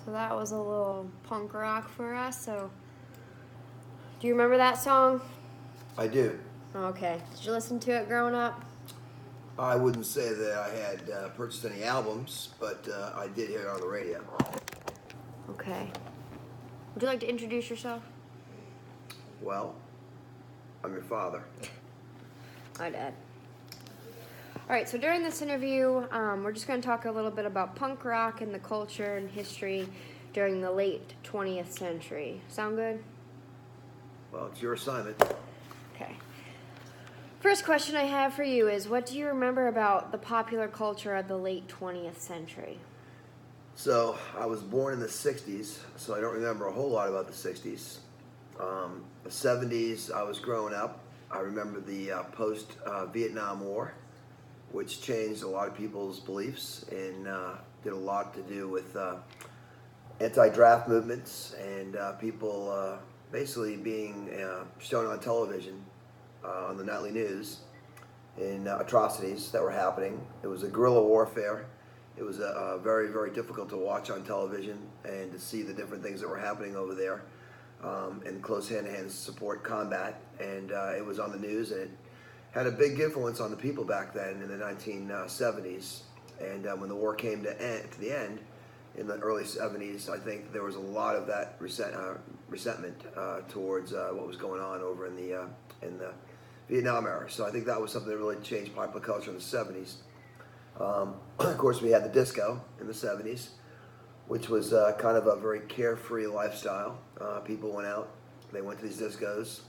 So that was a little punk rock for us. So, do you remember that song? I do. Okay. Did you listen to it growing up? I wouldn't say that I had purchased any albums, but I did hear it on the radio. Okay. Would you like to introduce yourself? Well, I'm your father. Hi, Dad. All right, so during this interview, we're just going to talk a little bit about punk rock and the culture and history during the late 20th century. Sound good? Well, it's your assignment. Okay. First question I have for you is, what do you remember about the popular culture of the late 20th century? So, I was born in the 60s, so I don't remember a whole lot about the 60s. The 70s, I was growing up. I remember the post-Vietnam War, which changed a lot of people's beliefs and did a lot to do with anti-draft movements and people basically being shown on television on the nightly news in atrocities that were happening. It was a guerrilla warfare. It was very, very difficult to watch on television and to see the different things that were happening over there in close hand-to-hand support combat. And it was on the news, and it had a big influence on the people back then in the 1970s. And when the war came to the end in the early 70s, I think there was a lot of that resentment towards what was going on over in the Vietnam era. So I think that was something that really changed popular culture in the 70s. Of course, we had the disco in the 70s, which was kind of a very carefree lifestyle. People went out, they went to these discos.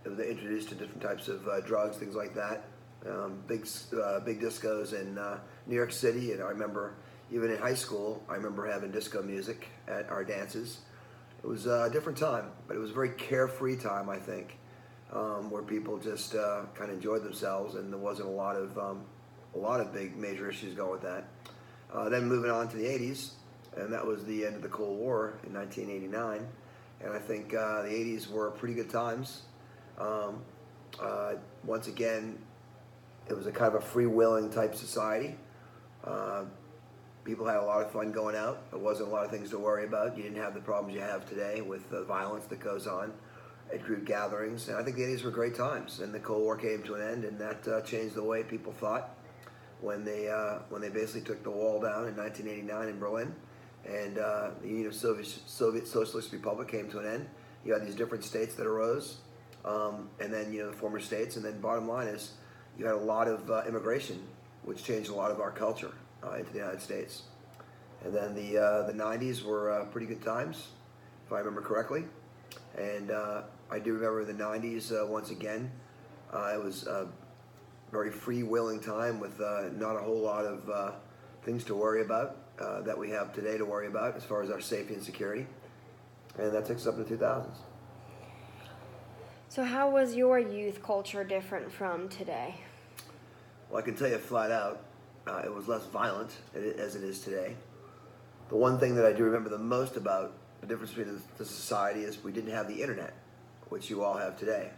They were introduced to different types of drugs, things like that. Big discos in New York City, and I remember even in high school, I remember having disco music at our dances. It was a different time, but it was a very carefree time, I think, where people just kind of enjoyed themselves, and there wasn't a lot of big major issues going with that. Then moving on to the 80s, and that was the end of the Cold War in 1989, and I think the 80s were pretty good times. Once again, it was a kind of a freewheeling type society. People had a lot of fun going out. There wasn't a lot of things to worry about. You didn't have the problems you have today with the violence that goes on at group gatherings. And I think the 80s were great times. And the Cold War came to an end, and that changed the way people thought when they basically took the wall down in 1989 in Berlin, and the Union of Soviet Socialist Republic came to an end. You had these different states that arose, and then the former states. And then bottom line is, you had a lot of immigration, which changed a lot of our culture into the United States. And then the 90s were pretty good times, if I remember correctly. And I do remember the 90s once again. It was a very freewheeling time with not a whole lot of things to worry about that we have today to worry about as far as our safety and security. And that takes us up to the 2000s. So, how was your youth culture different from today? Well, I can tell you flat out, it was less violent as it is today. The one thing that I do remember the most about the difference between the society is we didn't have the internet, which you all have today.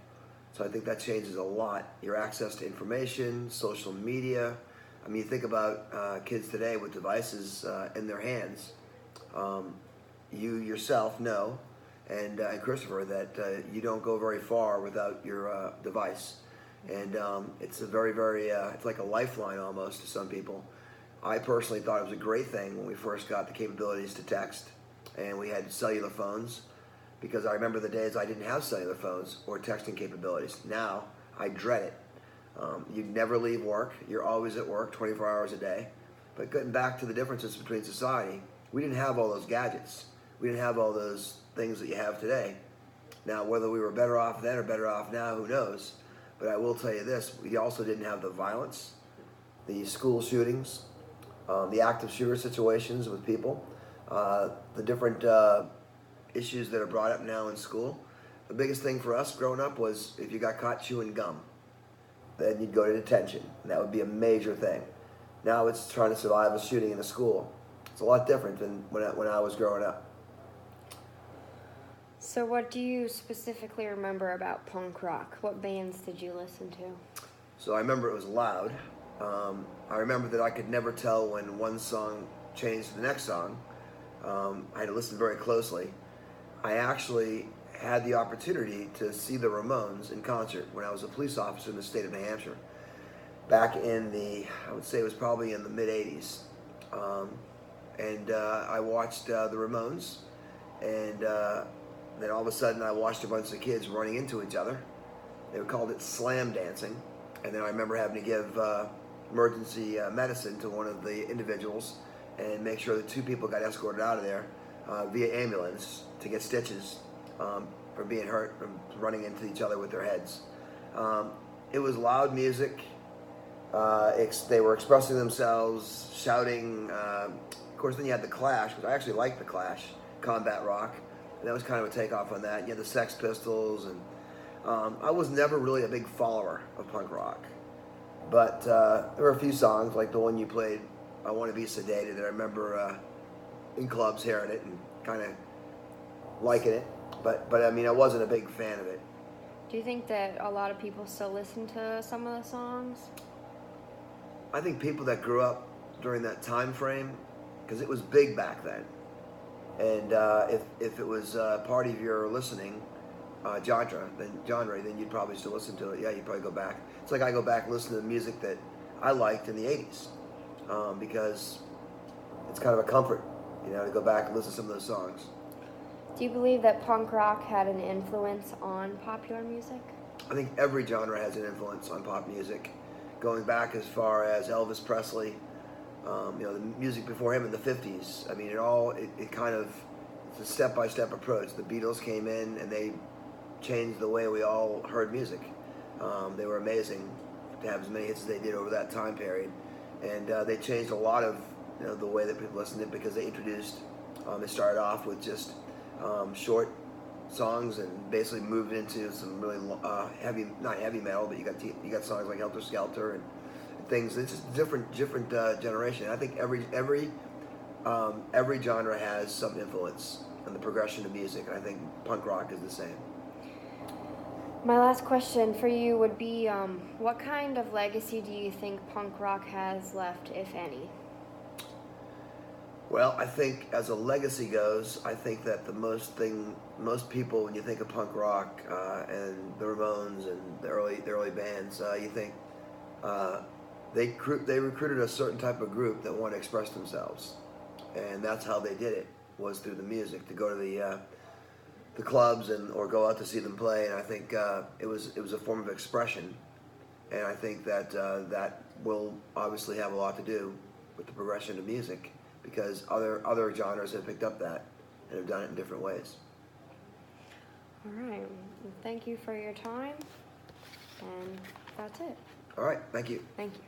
So I think that changes a lot. Your access to information, social media. I mean, you think about kids today with devices in their hands. You yourself know, and Christopher, that you don't go very far without your device. And it's a very, very, it's like a lifeline almost to some people. I personally thought it was a great thing when we first got the capabilities to text and we had cellular phones, because I remember the days I didn't have cellular phones or texting capabilities. Now, I dread it. You never leave work. You're always at work 24 hours a day. But getting back to the differences between society, we didn't have all those gadgets. We didn't have all those things that you have today. Now, whether we were better off then or better off now, who knows? But I will tell you this, we also didn't have the violence, the school shootings, the active shooter situations with people, the different issues that are brought up now in school. The biggest thing for us growing up was if you got caught chewing gum, then you'd go to detention. And that would be a major thing. Now it's trying to survive a shooting in a school. It's a lot different than when I was growing up. So, what do you specifically remember about punk rock? What bands did you listen to? So I remember it was loud. I remember that I could never tell when one song changed to the next song. I had to listen very closly. I actually had the opportunity to see the Ramones in concert when I was a police officer in the state of New Hampshire back in I would say it was probably in the mid 80s. And I watched the Ramones, and then all of a sudden I watched a bunch of kids running into each other. They called it slam dancing. And then I remember having to give emergency medicine to one of the individuals and make sure that two people got escorted out of there via ambulance to get stitches for being hurt from running into each other with their heads. It was loud music. They were expressing themselves, shouting. Of course, then you had the Clash, because I actually liked the Clash, combat rock. And that was kind of a takeoff on that. You had the Sex Pistols, and I was never really a big follower of punk rock. But there were a few songs, like the one you played, I Want to Be Sedated, that I remember in clubs hearing it and kind of liking it. But I mean, I wasn't a big fan of it. Do you think that a lot of people still listen to some of the songs? I think people that grew up during that time frame, because it was big back then, and if it was part of your listening genre, then you'd probably still listen to it. Yeah, you'd probably go back. It's like I go back and listen to the music that I liked in the 80s, because it's kind of a comfort, to go back and listen to some of those songs. Do you believe that punk rock had an influence on popular music? I think every genre has an influence on pop music, going back as far as Elvis Presley, the music before him in the 50s. I mean, it kind of, it's a step-by-step approach. The Beatles came in and they changed the way we all heard music. They were amazing to have as many hits as they did over that time period. And they changed a lot of the way that people listened to it, because they introduced, they started off with just short songs and basically moved into some really heavy, not heavy metal, but you got songs like Helter Skelter and things. It's just different generation. I think every genre has some influence on the progression of music. I think punk rock is the same. My last question for you would be, what kind of legacy do you think punk rock has left, if any? Well, I think as a legacy goes, I think that most people, when you think of punk rock and the Ramones and the early bands, you think they recruited a certain type of group that wanted to express themselves, and that's how they did it, was through the music, to go to the clubs or go out to see them play. And I think it was a form of expression, and I think that that will obviously have a lot to do with the progression of music, because other genres have picked up that and have done it in different ways. All right. Well, thank you for your time, and that's it. All right, thank you. Thank you.